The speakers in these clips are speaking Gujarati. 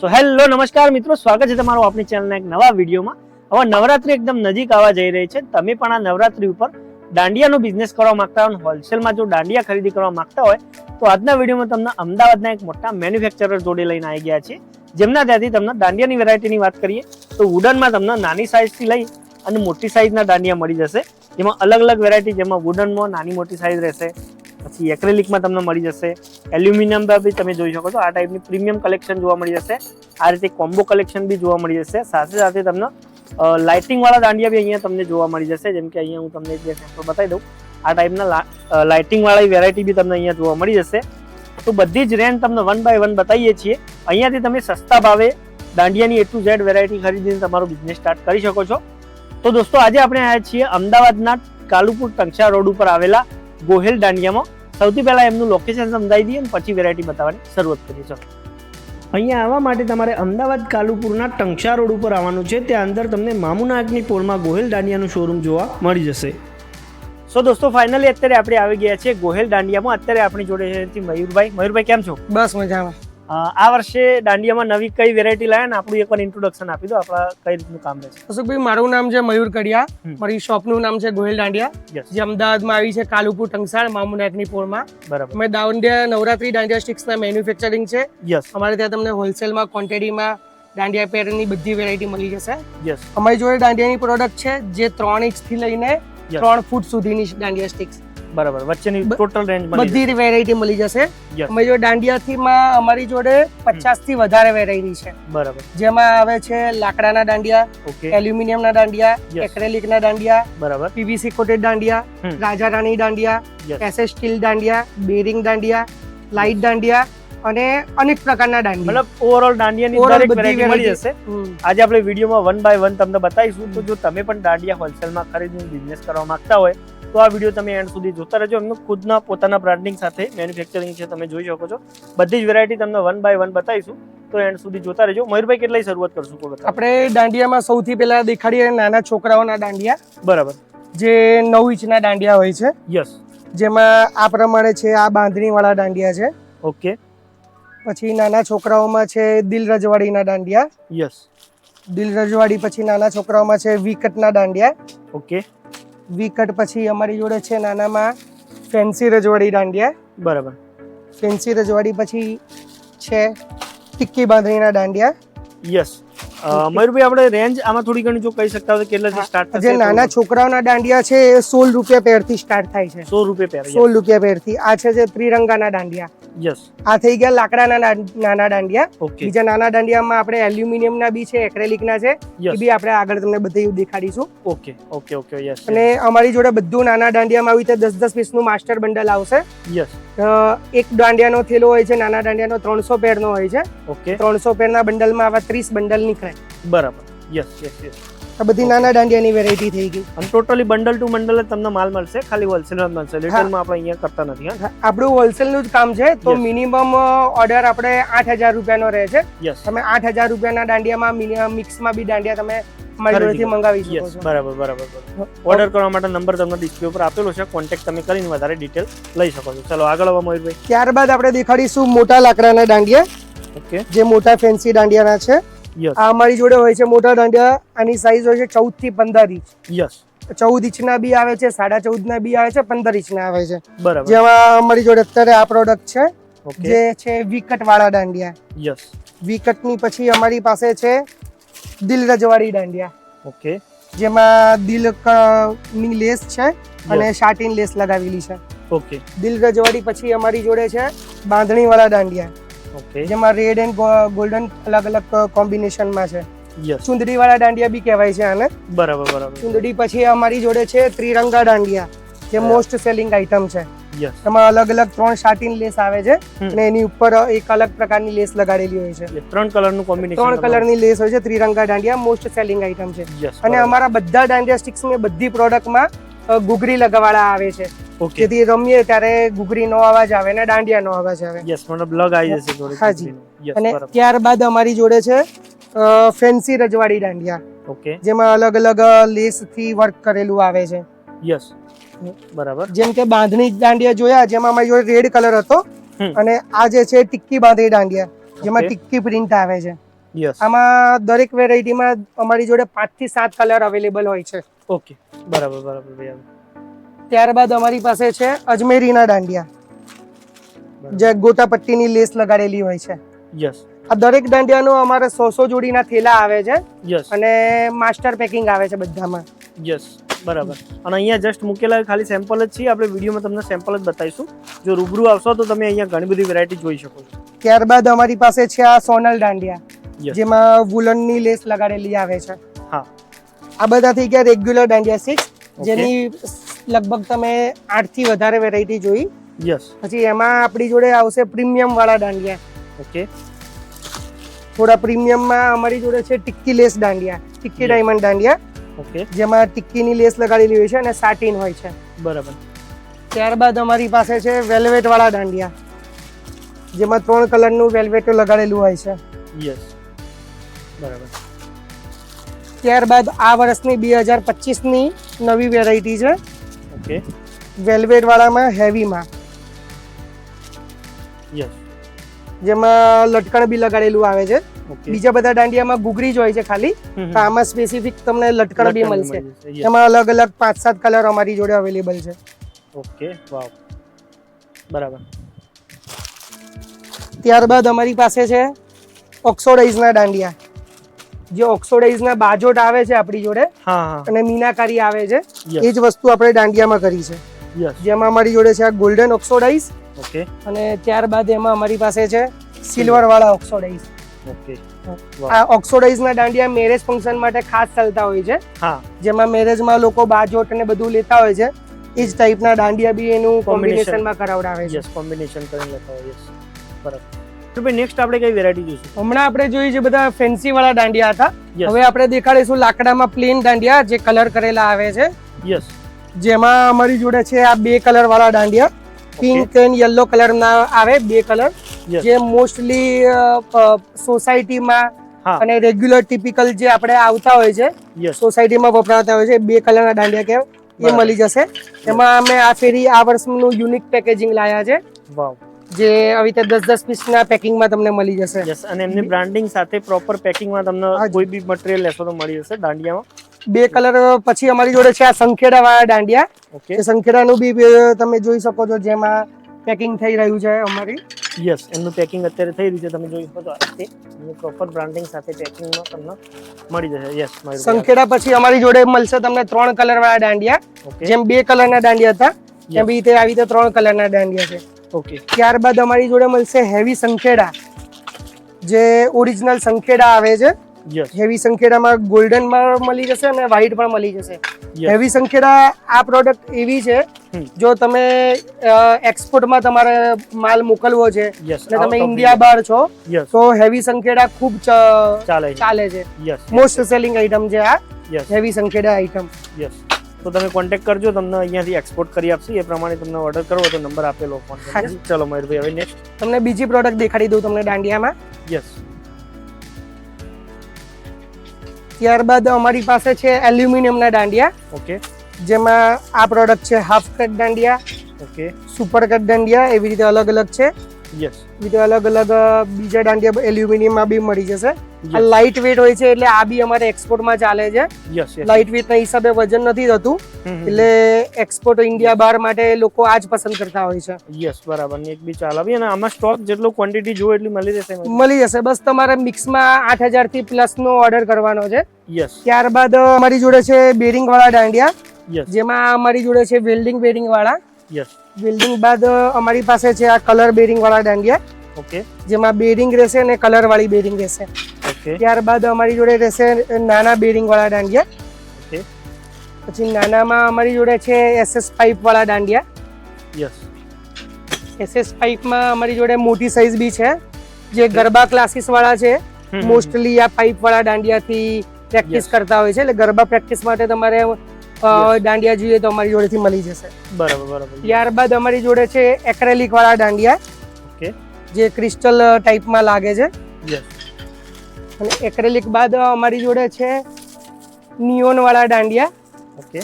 સો હેલો નમસ્કાર મિત્રો, સ્વાગત છે તમારું આપણી ચેનલના એક નવા વિડીયોમાં. હવે નવરાત્રી એકદમ નજીક આવવા જઈ રહી છે. તમે પણ આ નવરાત્રી ઉપર દાંડિયાનો બિઝનેસ કરવા માંગતા હોય, હોલસેલમાં જો દાંડિયા ખરીદી કરવા માંગતા હોય તો આજના વિડીયોમાં તમને અમદાવાદના એક મોટા મેન્યુફેક્ચરર જોડે લઈને આવી ગયા છે, જેમના ત્યાંથી તમને દાંડિયાની વેરાયટીની વાત કરીએ તો વુડનમાં તમને નાની સાઇઝથી લઈ અને મોટી સાઇઝના દાંડિયા મળી જશે. જેમાં અલગ અલગ વેરાયટી, જેમાં વુડનમાં નાની મોટી સાઇઝ રહેશે, પછી એક્રેલિકમાં તમને મળી જશે, એલ્યુમિનિયમમાં બી તમે જોઈ શકો છો આ ટાઈપની પ્રીમિયમ કલેક્શન જોવા મળી જશે. આ રીતે કોમ્બો કલેક્શન બી જોવા મળી જશે. સાથે સાથે તમને લાઇટિંગ વાળા દાંડિયા બી અહીંયા તમને જોવા મળી જશે. જેમ કે અહીંયા હું તમને બે સેમ્પલ બતાવી દઉં. આ ટાઈપના લાઇટિંગ વાળી વેરાયટી બી તમને અહીંયા જોવા મળી જશે. તો બધી જ રેન્જ તમને 1 બાય 1 બતાવીએ છીએ. અહીંયાથી તમે સસ્તા ભાવે દાંડિયાની A to Z વેરાયટી ખરીદીને તમારો બિઝનેસ સ્ટાર્ટ કરી શકો છો. તો દોસ્તો, આજે આપણે આવ્યા છીએ અમદાવાદના કાલુપુર ટંકશા રોડ ઉપર આવેલા ગોહેલ દાંડિયામાં. સૌથી પહેલા એમનું લોકેશન સમજાવી દઈએ અને પછી વેરાયટી બતાવવાની શરૂઆત કરીએ. ચલો, અહીંયા આવવા માટે તમારે અમદાવાદ કાલુપુરના ટંકશા રોડ ઉપર આવવાનું છે. ત્યાં અંદર તમને મામુનાયકની પોળમાં ગોહેલ દાંડિયાનું શોરૂમ જોવા મળી જશે. સો દોસ્તો, ફાઇનલી અત્યારે આપણે આવી ગયા છે ગોહેલ દાંડિયામાં. અત્યારે આપણી જોડે છે મયુરભાઈ. મયુરભાઈ, કેમ છો? બસ મજામાં. આ વર્ષે દાંડિયામાં નવી કઈ વેરાયટી લાયા ને આપણું એકવાર ઇન્ટ્રોડક્શન આપી દો. આપણા કઈ રીતનું કામ રહે છે? અશોકભાઈ, મારું નામ છે મયુર કડિયા. મારી શોપનું નામ છે ગોહેલ દાંડિયા, જે અમદાવાદમાં આવી છે કાલુપુર ટંકસાળ મામુનાયકની પોળમાં. બરાબર. અમે દાંડિયા નવરાત્રી દાંડિયા સ્ટિક્સના મેન્યુફેક્ચરિંગ છે. યસ. અમારે ત્યાં તમને હોલસેલમાં ક્વોન્ટિટીમાં દાંડિયા પેરની બધી વેરાયટી મળી જશે. યસ. અમારી જોડે દાંડિયાની પ્રોડક્ટ છે જે 3 ઇંચથી લઈને 3 ફૂટ સુધીની દાંડિયા સ્ટિક્સ. બરાબર. વચ્ચેની ટોટલ રેન્જ બધી વેરાયટી મળી જશે. Yes. અમારી જોડે દાંડિયાથીમાં અમારી જોડે 50 થી વધારે વેરાયટી છે. બરાબર. જેમાં આવે છે લાકડાના દાંડિયા, ઓકે. એલ્યુમિનિયમના દાંડિયા, Yes. એક્રેલિકના દાંડિયા, બરાબર. પીવીસી કોટેડ દાંડિયા, રાજા રાણી dandiya, Yes. SS steel dandiya, bearing dandiya, light dandiya અને અનેક પ્રકારના દાંડિયા. મતલબ ઓવરઓલ દાંડિયાની Overall દરેક બધી વેરાયટી મળી જશે. હમ. આજે આપણે વિડીયોમાં 1 બાય 1 તમને બતાવીશું. તો જો તમે પણ દાંડિયા હોલસેલમાં ખરીદીને બિઝનેસ કરવા માંગતા હોય તો આ વિડીયો તમે એન્ડ સુધી જોતા રહેજો. એમનું ખુદના પોતાના બ્રાન્ડિંગ સાથે મેન્યુફેક્ચરિંગ છે, તમે જોઈ શકો છો. બધી જ વેરાયટી તમને 1 બાય 1 બતાવીશું, તો એન્ડ સુધી જોતા રહેજો. મયુરભાઈ, કેટલાઈ શરૂઆત કરશું? આપણે દાંડિયામાં સૌથી પહેલા દેખાડીએ નાના છોકરાઓના દાંડિયા. બરાબર. જે 9 ઇંચના દાંડિયા હોય છે. યસ. જેમાં આ પ્રમાણે છે, આ બાંધણી વાળા દાંડિયા છે. ઓકે. પછી નાના છોકરાઓમાં છે દિલ રજવાડીના દાંડિયા. યસ. દિલ રજવાડી પછી નાના છોકરાઓમાં છે વિકટના દાંડિયા. ઓકે. વિકટ પછી અમારી જોડે છે નાનામાં ફેન્સી રજવાડી દાંડિયા. બરાબર. ફેન્સી રજવાડી પછી છે ટિક્કી બાંધણીના દાંડિયા. યસ. મયુરભાઈ, આપણે રેન્જ આમાં થોડી ઘણી જો કહી શકતા હોય કેટલાથી સ્ટાર્ટ થશે? જે નાના છોકરાઓના દાંડિયા છે એ 16 રૂપિયા પેરથી સ્ટાર્ટ થાય છે. 100 રૂપિયા પેર. 16 રૂપિયા પેરથી. આ છે જે ત્રિરંગાના દાંડિયા. યસ. આ થઈ ગયા લાકડાના નાના દાંડિયા. ઓકે. બીજા નાના દાંડિયામાં આપણે એલ્યુમિનિયમના બી છે, એક્રેલિકના છે. Yes. એ બી આપણે આગળ તમને બધું દેખાડીશું. ઓકે. ઓકે. ઓકે. યસ. અને અમારી જોડે બધું નાના દાંડિયામાં આવી રીતે 10-10 પીસનું માસ્ટર બંડલ આવશે. યસ. એક દાંડિયાનો થેલો હોય છે, નાના દાંડિયાનો 300 પેરનો હોય છે. ઓકે. 300 પેરના બંડલમાં આવા 30 બંડલ નીકળે. બરાબર. યસ. યસ. યસ. આ બધી નાના દાંડિયાની વેરાયટી થઈ ગઈ. અને ટોટલી બંડલ ટુ બંડલ જ તમને માલ મળશે, ખાલી હોલસેલમાં જ મળશે. રિટેલમાં આપણે અહીંયા કરતા નથી. હા. આપણું હોલસેલનું જ કામ છે, તો Yes. મિનિમમ ઓર્ડર આપણે 8000 રૂપિયાનો રહે છે. યસ. તમે 8000 રૂપિયાના દાંડિયામાં મિક્સમાં બી દાંડિયા તમે અમારી જોડેથી મંગાવી શકો યસ. છો. બરાબર. બરાબર. ઓર્ડર કરવા માટે નંબર તમને ડિસ્પ્લે ઉપર આપેલો છે, કોન્ટેક્ટ તમે કરીને વધારે ડિટેલ લઈ શકો છો. ચલો આગળ આવો મયુરભાઈ. ત્યારબાદ આપણે દેખાડીશું મોટા લાકડાના દાંડિયા, ઓકે. જે મોટા ફેન્સી દાંડિયાના છે. યસ. આ અમારી જોડે હોય છે મોટા દાંડિયા. આની સાઈઝ હોય છે 14 થી 15 ઇંચ. યસ. 14 ઇંચના બી આવે છે, 14.5 ના બી આવે છે, 15 ઇંચના આવે છે. બરાબર. જેમાં અમારી જોડે અત્યારે આ પ્રોડક્ટ છે, ઓકે. જે છે વિકટ વાળા દાંડિયા. યસ. વિકટની પછી અમારી પાસે છે દિલ રજવાડી દાંડિયા, ઓકે. જેમાં દિલ ની લેસ છે અને શાટીન લેસ લગાવેલી છે. ઓકે. દિલ રજવાડી પછી અમારી જોડે છે બાંધણી વાળા દાંડિયા, ઓકે. જેમાં રેડ એન્ડ ગોલ્ડન અલગ અલગ કોમ્બિનેશનમાં છે. યસ. ચુંદડી વાળા દાંડિયા બી કહેવાય છે આને. બરાબર. બરાબર. ચુંદડી પછી અમારી જોડે છે ત્રિરંગા દાંડિયા, જે મોસ્ટ સેલિંગ આઇટમ છે. યસ. એમાં અલગ અલગ 3 શાટીન લેસ આવે છે અને એની ઉપર એક અલગ પ્રકારની લેસ લગાડેલી હોય છે. 3 કલરનું કોમ્બિનેશન. 3 કલરની લેસ હોય છે. ત્રિરંગા દાંડિયા મોસ્ટ સેલિંગ આઇટમ છે. યસ. અને અમારા બધા દાંડિયા સ્ટિક્સ ની બધી પ્રોડક્ટમાં ગુગરી લગાવવાળા આવે છે, ઓકે. જેથી રમીએ ત્યારે ગુગરીનો અવાજ આવે ને દાંડિયાનો અવાજ આવે. યસ. મતલબ લગ આવી જશે થોડી. હાજી. યસ. અને બરાબર. ત્યારબાદ અમારી જોડે છે ફેન્સી રજવાડી દાંડિયા, ઓકે. જેમાં અલગ અલગ લેસ થી વર્ક કરેલું આવે છે. યસ. બરાબર. જેમ કે બાંધણી દાંડિયા જોયા, જેમાં અમારી જોડે રેડ કલર હતો, અને આ જે છે ટિક્કી બાંધણી દાંડિયા, જેમાં ટિક્કી પ્રિન્ટ આવે છે. યસ. આમાં દરેક વેરાયટીમાં અમારી જોડે 5 થી 7 કલર અવેલેબલ હોય છે. ઓકે, બરાબર બરાબર ભૈયા. ત્યારબાદ અમારી પાસે છે અજમેરીના દાંડિયા, જે ગોટા પટ્ટીની લેસ લગાડેલી હોય છે. યસ. આ દરેક દાંડિયાનો અમારે 100 જોડીના થેલા આવે છે યસ. અને માસ્ટર પેકિંગ આવે છે બધામાં. યસ, બરાબર. અને અહીંયા જસ્ટ મૂકેલા ખાલી સેમ્પલ જ છે, આપણે વિડીયોમાં તમને સેમ્પલ જ બતાવીશું. જો રૂબરૂ આવશો તો તમે અહીંયા ઘણી બધી વેરાયટી જોઈ શકો છો. ત્યારબાદ અમારી પાસે છે આ સોનલ દાંડિયા, Yes. જેમાં વુલનની લેસ લગાડેલી આવે છે. હા. આ બધા થઈ ગયા રેગ્યુલર દાંડિયા 6, જેની લગભગ તમે 8 થી વધારે વેરાયટી જોઈ. યસ. પછી એમાં આપણી જોડે આવશે પ્રીમિયમ વાળા દાંડિયા. ઓકે. થોડા પ્રીમિયમમાં અમારી જોડે છે ટિક્કી લેસ દાંડિયા, ટિક્કી ડાયમંડ દાંડિયા, ઓકે. જેમાં ટિક્કીની લેસ લગાડેલી હોય છે અને સાટીન હોય છે. બરાબર. ત્યારબાદ અમારી પાસે છે વેલ્વેટ વાળા દાંડિયા, જેમાં 3 કલરનું વેલ્વેટ લગાડેલું હોય છે. યસ. બરાબર. ત્યારબાદ આ વર્ષની 2025ની નવી વેરાયટી છે ઓકે. વેલ્વેટ વાળામાં હેવીમાં, યસ. જેમાં લટકણ બી લગાડેલું આવે છે. ઓકે. બીજા બધા દાંડિયામાં ઘૂઘરી જ હોય છે ખાલી, તો આમાં સ્પેસિફિક તમને લટકણ બી મળશે. Yes. એમાં અલગ અલગ 5-7 કલર અમારી જોડે અવેલેબલ છે. ઓકે. વાવ. બરાબર. ત્યારબાદ અમારી પાસે છે ઓક્સોડાઇઝના દાંડિયા, જે ઓક્સોડાઇઝના બાજોટ આવે છે આપણી જોડે હા હા. અને મીનાકારી આવે છે. Yes. એ જ વસ્તુ આપણે દાંડિયામાં કરી છે, યસ. જેમાં અમારી જોડે છે આ ગોલ્ડન ઓક્સોડાઇઝ, ઓકે. અને ત્યારબાદ એમાં અમારી પાસે છે સિલ્વર વાળા ઓક્સોડાઇઝ. ઓકે. આ ઓક્સોડાઇઝના દાંડિયા મેરેજ ફંક્શન માટે ખાસ ચાલતા હોય છે, હા. જેમાં મેરેજમાં લોકો બાજોટ ને બધું લેતા હોય છે. એ જ ટાઈપના દાંડિયા બી એનું કોમ્બિનેશનમાં કરાવડાવે છે. યસ, કોમ્બિનેશન કરીને લેતા હોય. યસ. બરાબર. તો ભાઈ નેક્સ્ટ આપણે કઈ વેરાયટી જોઈશું? હમણાં આપણે જોઈ છે બધા ફેન્સી વાળા દાંડિયા હતા. Yes. હવે આપણે દેખાડીશું લાકડામાં પ્લેન દાંડિયા, જે કલર કરેલા આવે છે. યસ. જેમાં અમારી જોડે છે આ 2 કલર વાળા dandiya, pink and yellow colour ના આવે 2 કલર, Yes. જે મોસ્ટલી સોસાયટીમાં હા. અને રેગ્યુલર ટિપિકલ જે આપણે આવતા હોય છે યસ. સોસાયટીમાં વપરાતા હોય છે 2 કલરના દાંડિયા કહેવાય, એ બરાબર. મળી જશે. એમાં અમે આ ફેરી આ વર્ષનું યુનિક પેકેજિંગ લાયા છે, વાવ. જે આવી રીતે 10-10 પીસના પેકિંગમાં તમને મળી જશે. યસ. અને એમની બ્રાન્ડિંગ સાથે પ્રોપર પેકિંગમાં તમને કોઈ બી મટીરિયલ લેશો તો મળી જશે દાંડિયામાં. 2 કલર પછી અમારી જોડે છે આ સંખેડા વાળા દાંડિયા. ઓકે. એ સંખેડાનું બી તમે જોઈ શકો છો, જેમાં પેકિંગ થઈ રહ્યું છે અમારી. યસ, એમનું પેકિંગ અત્યારે થઈ રહ્યું છે, તમે જોઈ શકો છો. આ રીતે એમનું પ્રોપર બ્રાન્ડિંગ સાથે પેકિંગમાં તમને મળી જશે. યસ. સંખેડા પછી અમારી જોડે મળશે તમને 3 કલર વાળા દાંડિયા, ઓકે. જેમ 2 કલરના દાંડિયા હતા એમ બી રીતે આવી રીતે 3 કલરના દાંડિયા છે. ઓકે. ત્યારબાદ અમારી જોડે મળશે હેવી સંખેડા, જે ઓરિજિનલ સંખેડા આવે છે. યસ. હેવી સંખેડામાં ગોલ્ડન માં મળી જશે અને વ્હાઈટ પણ મળી જશે. Yes. હેવી સંખેડા આ પ્રોડક્ટ એવી છે, જો તમે એક્સપોર્ટમાં તમારે માલ મોકલવો છે યસ. અને તમે ઇન્ડિયા બહાર છો, યસ. તો હેવી સંખેડા ખૂબ ચાલે છે. યસ. મોસ્ટ સેલિંગ આઈટમ છે આ yes. Heavy Sankheda item. Yes. તો તમે કોન્ટેક્ટ કરજો, તમને અહીંયાથી એક્સપોર્ટ કરી આપશે. એ પ્રમાણે તમને ઓર્ડર કરવો તો નંબર આપેલો ફોન કરજો. ચલો મયુરભાઈ, હવે નેક્સ્ટ તમને બીજી પ્રોડક્ટ દેખાડી દઉં તમને દાંડિયામાં. યસ. ત્યારબાદ અમારી પાસે છે એલ્યુમિનિયમના દાંડિયા, ઓકે. જેમાં આ પ્રોડક્ટ છે half cut dandiya, okay. Super cut dandiya, એવી રીતે અલગ અલગ છે. યસ. બીજા અલગ અલગ બીજા દાંડિયા એલ્યુમિનિયમમાં બી મળી જશે. આ લાઇટ વેટ હોય છે, એટલે આ બી અમારે એક્સપોર્ટમાં ચાલે છે. યસ. લાઇટ વેટ ના હિસાબે વજન નથી થતું, એટલે એક્સપોર્ટ ઇન્ડિયા બહાર માટે લોકો આ જ પસંદ કરતા હોય છે. યસ. બરાબર. ને એક બી ચાલાવી, અને આમાં સ્ટોક જેટલો ક્વોન્ટિટી જોઈએ એટલી મળી જશે. મળી જશે. બસ તમારે મિક્સમાં 8000 થી પ્લસ નો ઓર્ડર કરવાનો છે. યસ. ત્યારબાદ અમારી જોડે છે બેરિંગ વાળા દાંડિયા, યસ. જેમાં અમારી જોડે છે વેલ્ડિંગ બેરિંગ વાળા. યસ. વેલ્ડિંગ બાદ અમારી પાસે છે આ કલર બેરિંગ વાળા દાંડિયા, ઓકે. જેમાં બેરિંગ રહેશે અને કલર વાળી બેરિંગ રહેશે. ઓકે. ત્યારબાદ અમારી જોડે રહેશે નાના બેરિંગ વાળા દાંડિયા. ઓકે. પછી નાનામાં અમારી જોડે છે SS પાઇપ વાળા દાંડિયા. યસ. SS પાઇપમાં અમારી જોડે મોટી સાઈઝ બી છે, જે ગરબા ક્લાસીસ વાળા છે. મોસ્ટલી આ પાઇપ વાળા દાંડિયાથી પ્રેક્ટિસ કરતા હોય છે, એટલે ગરબા પ્રેક્ટિસ માટે તમારે દાંડિયા જોઈએ તો અમારી જોડેથી મળી જશે. બરાબર. બરાબર. ત્યારબાદ અમારી જોડે છે એક્રેલિક વાળા દાંડિયા, ઓકે. જે ક્રિસ્ટલ ટાઈપમાં લાગે છે. યસ. અને એક્રેલિક બાદ અમારી જોડે છે નિયોન વાળા દાંડિયા, ઓકે.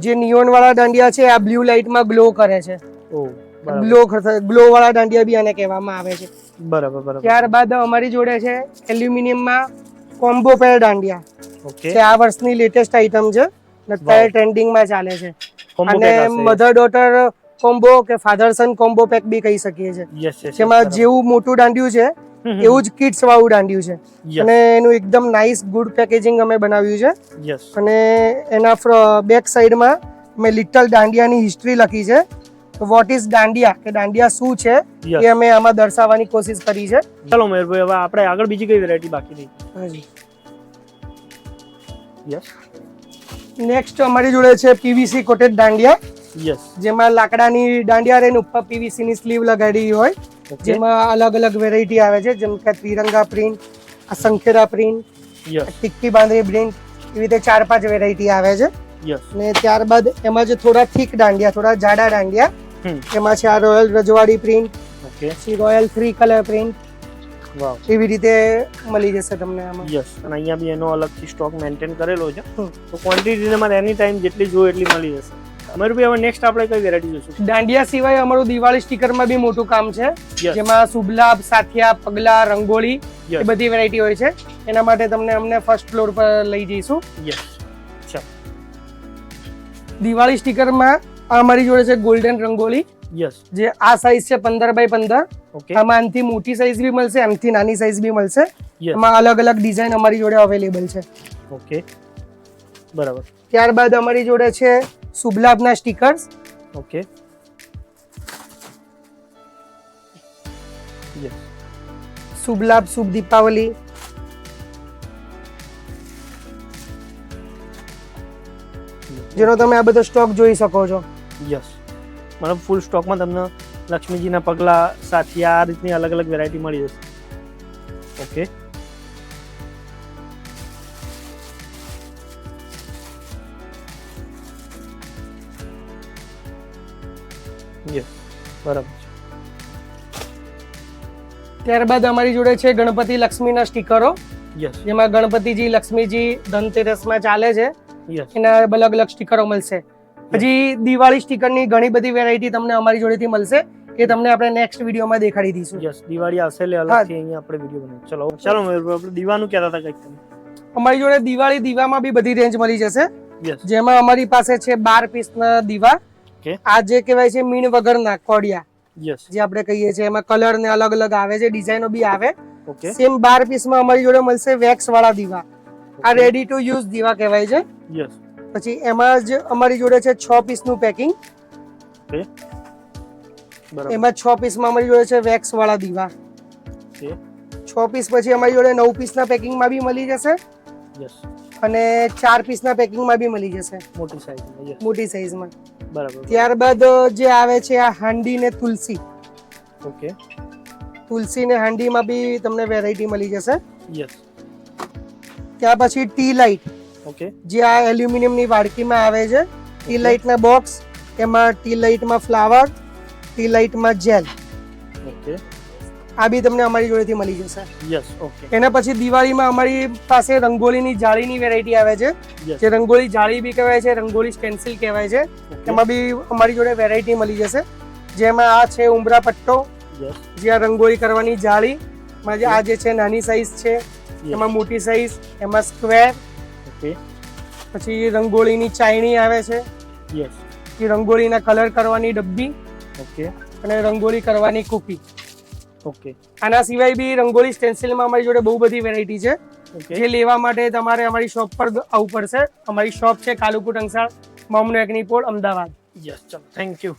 જે નિયોન વાળા દાંડિયા છે આ બ્લુ લાઇટમાં ગ્લો કરે છે. ઓ, ગ્લો વાળા દાંડિયા બી આને કહેવામાં આવે છે. બરાબર બરાબર. ત્યારબાદ અમારી જોડે છે એલ્યુમિનિયમમાં કોમ્બો પેર દાંડિયા. ઓકે. તે આ વર્ષની લેટેસ્ટ આઈટમ છે, અત્યારે ટ્રેન્ડિંગમાં ચાલે છે. Combo અને pack હશે. મધર ડોટર કોમ્બો કે ફાધર સન કોમ્બો પેક બી કહી શકીએ છીએ. Yes yes. જેમાં જેવું મોટું દાંડિયું છે એવું જ કિડ્સ વાળું દાંડિયું છે. અને એનું એકદમ નાઇસ ગુડ પેકેજિંગ અમે બનાવ્યું છે. યસ. અને એના બેક સાઈડમાં મેં લિટલ દાંડિયાની હિસ્ટ્રી લખી છે. વોટ ઇઝ દાંડિયા, કે દાંડિયા શું છે એ અમે આમાં દર્શાવવાની કોશિશ કરી છે. ચલો મયુરભાઈ, હવે આપણે આગળ બીજી કઈ વેરાયટી બાકી રહી? હાજી. યસ નેક્સ્ટ અમારી જોડે છે પીવીસી કોટેડ દાંડિયા, યસ. જેમાં લાકડાની દાંડિયા રહીને ઉપર પીવીસી ની સ્લીવ લગાડી હોય. ઓકે. જેમાં અલગ અલગ વેરાયટી આવે છે, જેમ કે ત્રિરંગા પ્રિન્ટ, સંખેરા પ્રિન્ટ, યસ ટિક્કી બાંધણી પ્રિન્ટ, એવી રીતે 4-5 વેરાયટી આવે છે. યસ. અને ત્યારબાદ એમાં જે થોડા થીક દાંડિયા, થોડા જાડા દાંડિયા, એમાં છે આ રોયલ રજવાડી પ્રિન્ટ, ઓકે. પછી રોયલ 3 કલર પ્રિન્ટ, વાવ. એવી રીતે મળી જશે તમને આમાં. યસ. અને અહીંયા બી એનો અલગથી સ્ટોક મેન્ટેન કરેલો છે, તો ક્વોન્ટિટી તમારે એની ટાઈમ જેટલી જોઈએ એટલી મળી જશે. મયુરભાઈ, હવે નેક્સ્ટ આપણે કઈ વેરાયટી જોઈશું? દાંડિયા સિવાય અમારું દિવાળી સ્ટીકરમાં બી મોટું કામ છે, Yes. જેમાં શુભ લાભ, સાથિયા, પગલા, રંગોળી, Yes. એ બધી વેરાયટી હોય છે. એના માટે તમને અમને ફર્સ્ટ ફ્લોર પર લઈ જઈશું. યસ. ચાલો. દિવાળી સ્ટીકરમાં આ અમારી જોડે છે ગોલ્ડન રંગોળી, યસ. જે આ સાઈઝ છે 15x15. ઓકે. આમાં આનાથી મોટી સાઈઝ બી મળશે, આનાથી નાની સાઈઝ બી મળશે. યસ. એમાં અલગ અલગ ડિઝાઇન અમારી જોડે અવેલેબલ છે. ઓકે. બરાબર. ત્યારબાદ અમારી જોડે છે શુભ લાભના સ્ટીકર્સ. ઓકે. યસ. શુભ લાભ, શુભ દીપાવલી, જેનો તમે આ બધો સ્ટોક જોઈ શકો છો. યસ. મતલબ ફૂલ સ્ટોકમાં તમને લક્ષ્મીજીના પગલા, સાથિયા, આ રીતની અલગ અલગ વેરાયટી મળી જશે. ઓકે. યસ. બરાબર છે. ત્યારબાદ અમારી જોડે છે ગણપતિ લક્ષ્મીના સ્ટીકરો, યસ. જેમાં ગણપતિજી, લક્ષ્મીજી ધનતેરસમાં ચાલે છે, યસ. એના અલગ અલગ સ્ટીકરો મળશે. હજી દિવાળી સ્ટીકરની ઘણી બધી વેરાયટી તમને અમારી જોડેથી મળશે, એ તમને આપણે નેક્સ્ટ વિડીયોમાં દેખાડી દઈશું. યસ. દિવાળી આવશે એટલે અલગથી અહીંયા આપણે વિડીયો બનાવીએ. ચલો ચાલો મયુરભાઈ, આપણે દીવાનું કહેતા હતા કંઈક તમે? અમારી જોડે દિવાળી દીવામાં બી બધી રેન્જ મળી જશે, યસ. જેમાં અમારી પાસે છે 12 પીસના દીવા. ઓકે. આ જે કહેવાય છે મીણ વગરના કોડિયા, યસ. જે આપણે કહીએ છીએ, એમાં કલર ને અલગ અલગ આવે છે, ડિઝાઇનો બી આવે. ઓકે. સેમ 12 પીસમાં અમારી જોડે મળશે વેક્સ વાળા દીવા. આ રેડી ટુ યુઝ દીવા કહેવાય છે. યસ. પછી એમાં જ અમારી જોડે છે 6 પીસનું પેકિંગ. ઓકે. બરાબર. એમાં 6 પીસમાં અમારી જોડે છે વેક્સ વાળા દીવા. ઓકે. 6 પીસ પછી અમારી જોડે 9 પીસના પેકિંગમાં બી મળી જશે, યસ. અને 4 પીસના પેકિંગમાં બી મળી જશે, મોટી સાઈઝ. યસ. મોટી સાઈઝમાં. બરાબર. ત્યારબાદ જે આવે છે આ હાંડી ને તુલસી. ઓકે. તુલસી ને હાંડીમાં બી તમને વેરાયટી મળી જશે. યસ. ત્યાર પછી ટી લાઇટ, ઓકે. જે આ એલ્યુમિનિયમની વાડકીમાં આવે છે. ટી લાઇટના બોક્સ, એમાં ટી લાઇટમાં ફ્લાવર, ટી લાઇટમાં જેલ, ઓકે. આ બી તમને અમારી જોડેથી મળી જશે. યસ. ઓકે. એના પછી દિવાળીમાં અમારી પાસે રંગોળીની જાળીની વેરાયટી આવે છે, યસ. જે રંગોળી જાળી બી કહેવાય છે, રંગોળી સ્ટેન્સિલ કહેવાય છે. એમાં બી અમારી જોડે વેરાયટી મળી જશે, જેમાં આ છે ઉમરા પટ્ટો, યસ. જે આ રંગોળી કરવાની જાળી, આ જે છે નાની સાઈઝ છે, એમાં મોટી સાઈઝ, એમાં સ્ક્વેર. ઓકે. પછી રંગોળીની ચાયણી આવે છે, યસ. એ રંગોળીના કલર કરવાની ડબ્બી, ઓકે. અને રંગોળી કરવાની કુપી. ઓકે. આના સિવાય બી રંગોળી સ્ટેન્સિલમાં અમારી જોડે બહુ બધી વેરાયટી છે. ઓકે. જે લેવા માટે તમારે અમારી શોપ પર આવવું પડશે. અમારી શોપ છે કાલુપુર અંસાળ, મોમનો એગ્નિપોળ, અમદાવાદ. યસ. ચલો, થેન્ક યુ.